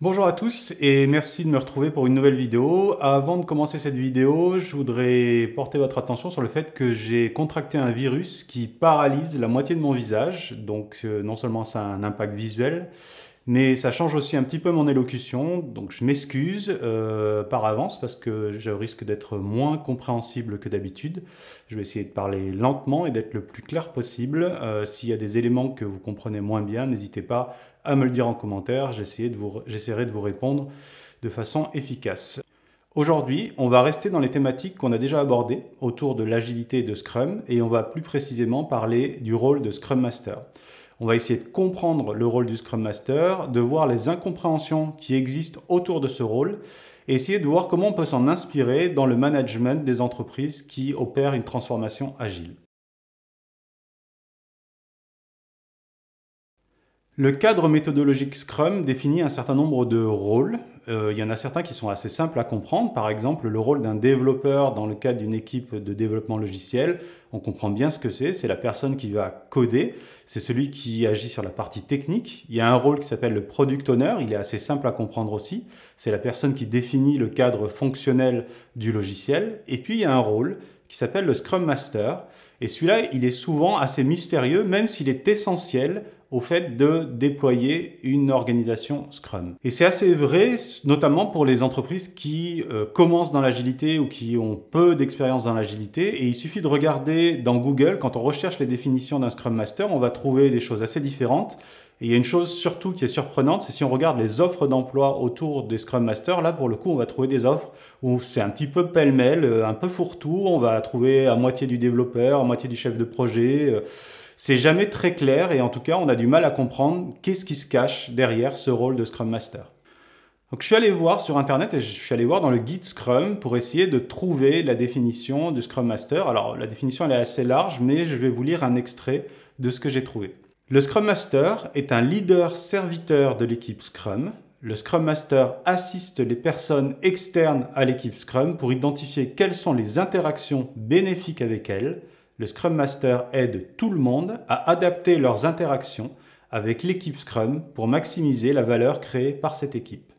Bonjour à tous et merci de me retrouver pour une nouvelle vidéo. Avant de commencer cette vidéo, je voudrais porter votre attention sur le fait que j'ai contracté un virus qui paralyse la moitié de mon visage. Donc non seulement ça a un impact visuel, mais ça change aussi un petit peu mon élocution. Donc je m'excuse par avance parce que je risque d'être moins compréhensible que d'habitude. Je vais essayer de parler lentement et d'être le plus clair possible. S'il y a des éléments que vous comprenez moins bien, n'hésitez pas à me le dire en commentaire. J'essaierai de vous répondre de façon efficace. Aujourd'hui, on va rester dans les thématiques qu'on a déjà abordées autour de l'agilité et de Scrum, et on va plus précisément parler du rôle de Scrum Master. On va essayer de comprendre le rôle du Scrum Master, de voir les incompréhensions qui existent autour de ce rôle, et essayer de voir comment on peut s'en inspirer dans le management des entreprises qui opèrent une transformation agile. Le cadre méthodologique Scrum définit un certain nombre de rôles. Il y en a certains qui sont assez simples à comprendre. Par exemple, le rôle d'un développeur dans le cadre d'une équipe de développement logiciel. On comprend bien ce que c'est la personne qui va coder, c'est celui qui agit sur la partie technique. Il y a un rôle qui s'appelle le Product Owner, il est assez simple à comprendre aussi. C'est la personne qui définit le cadre fonctionnel du logiciel. Et puis il y a un rôle qui s'appelle le Scrum Master. Et celui-là, il est souvent assez mystérieux, même s'il est essentiel au fait de déployer une organisation Scrum. Et c'est assez vrai, notamment pour les entreprises qui commencent dans l'agilité ou qui ont peu d'expérience dans l'agilité. Et il suffit de regarder dans Google, quand on recherche les définitions d'un Scrum Master, on va trouver des choses assez différentes. Et il y a une chose surtout qui est surprenante, c'est si on regarde les offres d'emploi autour des Scrum Masters, là pour le coup on va trouver des offres où c'est un petit peu pêle-mêle, un peu fourre-tout, on va trouver à moitié du développeur, à moitié du chef de projet. C'est jamais très clair et en tout cas on a du mal à comprendre qu'est-ce qui se cache derrière ce rôle de Scrum Master. Donc je suis allé voir sur internet et je suis allé voir dans le guide Scrum pour essayer de trouver la définition du Scrum Master. Alors la définition elle est assez large mais je vais vous lire un extrait de ce que j'ai trouvé. Le Scrum Master est un leader serviteur de l'équipe Scrum. Le Scrum Master assiste les personnes externes à l'équipe Scrum pour identifier quelles sont les interactions bénéfiques avec elles. Le Scrum Master aide tout le monde à adapter leurs interactions avec l'équipe Scrum pour maximiser la valeur créée par cette équipe.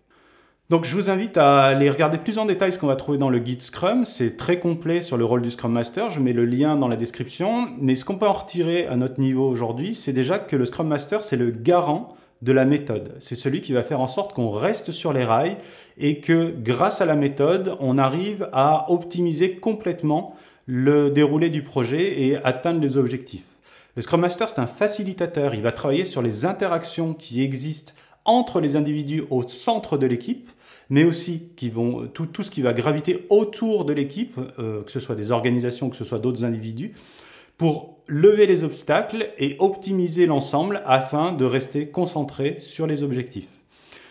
Donc je vous invite à aller regarder plus en détail ce qu'on va trouver dans le guide Scrum. C'est très complet sur le rôle du Scrum Master. Je mets le lien dans la description. Mais ce qu'on peut en retirer à notre niveau aujourd'hui, c'est déjà que le Scrum Master, c'est le garant de la méthode. C'est celui qui va faire en sorte qu'on reste sur les rails et que grâce à la méthode, on arrive à optimiser complètement le déroulé du projet et atteindre les objectifs. Le Scrum Master, c'est un facilitateur. Il va travailler sur les interactions qui existent entre les individus au centre de l'équipe, mais aussi tout ce qui va graviter autour de l'équipe, que ce soit des organisations, que ce soit d'autres individus, pour lever les obstacles et optimiser l'ensemble afin de rester concentré sur les objectifs.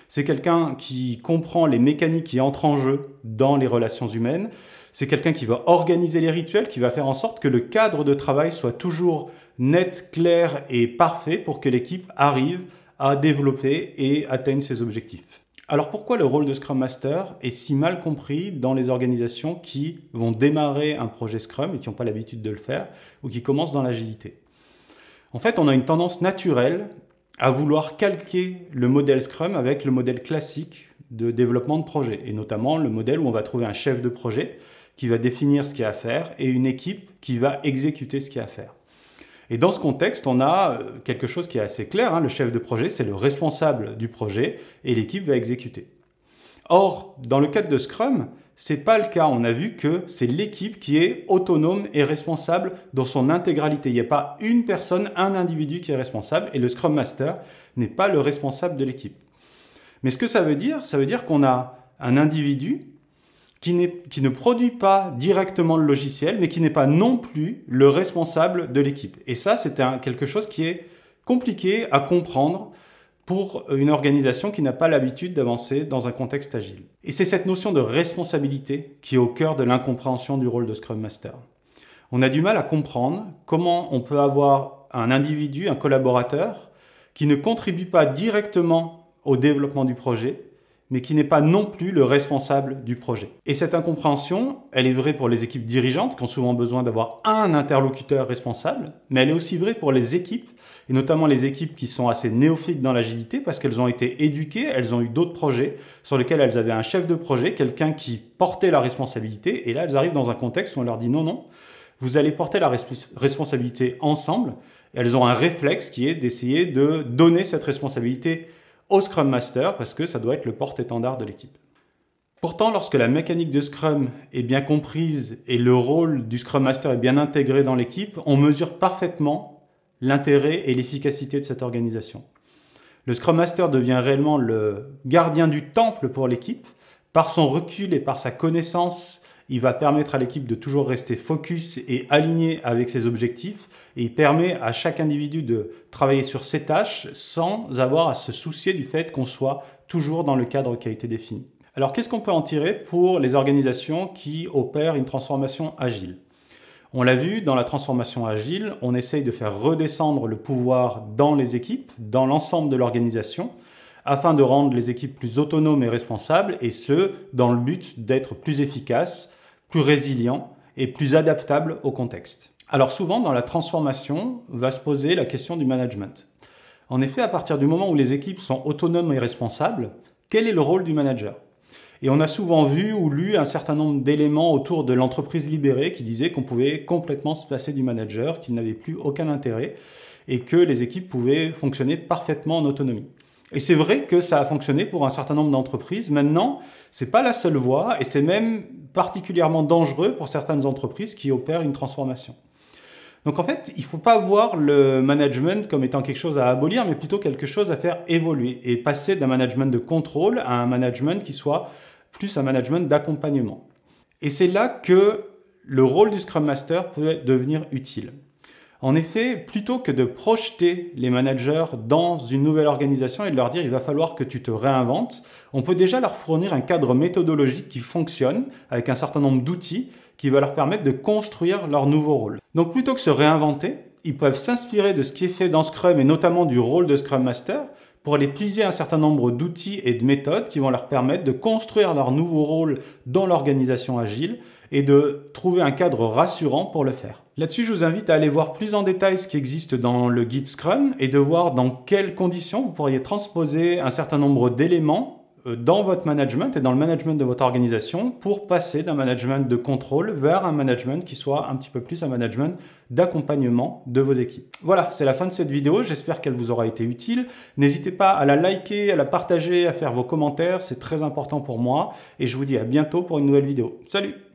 C'est quelqu'un qui comprend les mécaniques qui entrent en jeu dans les relations humaines. C'est quelqu'un qui va organiser les rituels, qui va faire en sorte que le cadre de travail soit toujours net, clair et parfait pour que l'équipe arrive à développer et atteigne ses objectifs. Alors pourquoi le rôle de Scrum Master est si mal compris dans les organisations qui vont démarrer un projet Scrum et qui n'ont pas l'habitude de le faire ou qui commencent dans l'agilité? En fait, on a une tendance naturelle à vouloir calquer le modèle Scrum avec le modèle classique de développement de projet, et notamment le modèle où on va trouver un chef de projet qui va définir ce qu'il y a à faire et une équipe qui va exécuter ce qu'il y a à faire. Et dans ce contexte, on a quelque chose qui est assez clair, le chef de projet, c'est le responsable du projet et l'équipe va exécuter. Or, dans le cadre de Scrum, ce n'est pas le cas. On a vu que c'est l'équipe qui est autonome et responsable dans son intégralité. Il n'y a pas une personne, un individu qui est responsable et le Scrum Master n'est pas le responsable de l'équipe. Mais ce que ça veut dire qu'on a un individu qui ne produit pas directement le logiciel, mais qui n'est pas non plus le responsable de l'équipe. Et ça, c'est quelque chose qui est compliqué à comprendre pour une organisation qui n'a pas l'habitude d'avancer dans un contexte agile. Et c'est cette notion de responsabilité qui est au cœur de l'incompréhension du rôle de Scrum Master. On a du mal à comprendre comment on peut avoir un individu, un collaborateur, qui ne contribue pas directement au développement du projet, mais qui n'est pas non plus le responsable du projet. Et cette incompréhension, elle est vraie pour les équipes dirigeantes qui ont souvent besoin d'avoir un interlocuteur responsable, mais elle est aussi vraie pour les équipes, et notamment les équipes qui sont assez néophytes dans l'agilité parce qu'elles ont été éduquées, elles ont eu d'autres projets sur lesquels elles avaient un chef de projet, quelqu'un qui portait la responsabilité, et là elles arrivent dans un contexte où on leur dit non, vous allez porter la responsabilité ensemble. Elles ont un réflexe qui est d'essayer de donner cette responsabilité au Scrum Master parce que ça doit être le porte-étendard de l'équipe. Pourtant, lorsque la mécanique de Scrum est bien comprise et le rôle du Scrum Master est bien intégré dans l'équipe, on mesure parfaitement l'intérêt et l'efficacité de cette organisation. Le Scrum Master devient réellement le gardien du temple pour l'équipe. Par son recul et par sa connaissance, il va permettre à l'équipe de toujours rester focus et aligné avec ses objectifs. Et il permet à chaque individu de travailler sur ses tâches sans avoir à se soucier du fait qu'on soit toujours dans le cadre qui a été défini. Alors qu'est-ce qu'on peut en tirer pour les organisations qui opèrent une transformation agile ? On l'a vu, dans la transformation agile, on essaye de faire redescendre le pouvoir dans les équipes, dans l'ensemble de l'organisation, afin de rendre les équipes plus autonomes et responsables, et ce, dans le but d'être plus efficaces, plus résilients et plus adaptables au contexte. Alors souvent, dans la transformation, va se poser la question du management. En effet, à partir du moment où les équipes sont autonomes et responsables, quel est le rôle du manager ? Et on a souvent vu ou lu un certain nombre d'éléments autour de l'entreprise libérée qui disaient qu'on pouvait complètement se passer du manager, qu'il n'avait plus aucun intérêt et que les équipes pouvaient fonctionner parfaitement en autonomie. Et c'est vrai que ça a fonctionné pour un certain nombre d'entreprises. Maintenant, c'est pas la seule voie et c'est même particulièrement dangereux pour certaines entreprises qui opèrent une transformation. Donc en fait, il ne faut pas voir le management comme étant quelque chose à abolir, mais plutôt quelque chose à faire évoluer et passer d'un management de contrôle à un management qui soit plus un management d'accompagnement. Et c'est là que le rôle du Scrum Master peut devenir utile. En effet, plutôt que de projeter les managers dans une nouvelle organisation et de leur dire il va falloir que tu te réinventes, on peut déjà leur fournir un cadre méthodologique qui fonctionne avec un certain nombre d'outils qui va leur permettre de construire leur nouveau rôle. Donc plutôt que se réinventer, ils peuvent s'inspirer de ce qui est fait dans Scrum et notamment du rôle de Scrum Master pour aller puiser un certain nombre d'outils et de méthodes qui vont leur permettre de construire leur nouveau rôle dans l'organisation agile et de trouver un cadre rassurant pour le faire. Là-dessus, je vous invite à aller voir plus en détail ce qui existe dans le guide Scrum et de voir dans quelles conditions vous pourriez transposer un certain nombre d'éléments dans votre management et dans le management de votre organisation pour passer d'un management de contrôle vers un management qui soit un petit peu plus un management d'accompagnement de vos équipes. Voilà, c'est la fin de cette vidéo. J'espère qu'elle vous aura été utile. N'hésitez pas à la liker, à la partager, à faire vos commentaires. C'est très important pour moi. Et je vous dis à bientôt pour une nouvelle vidéo. Salut!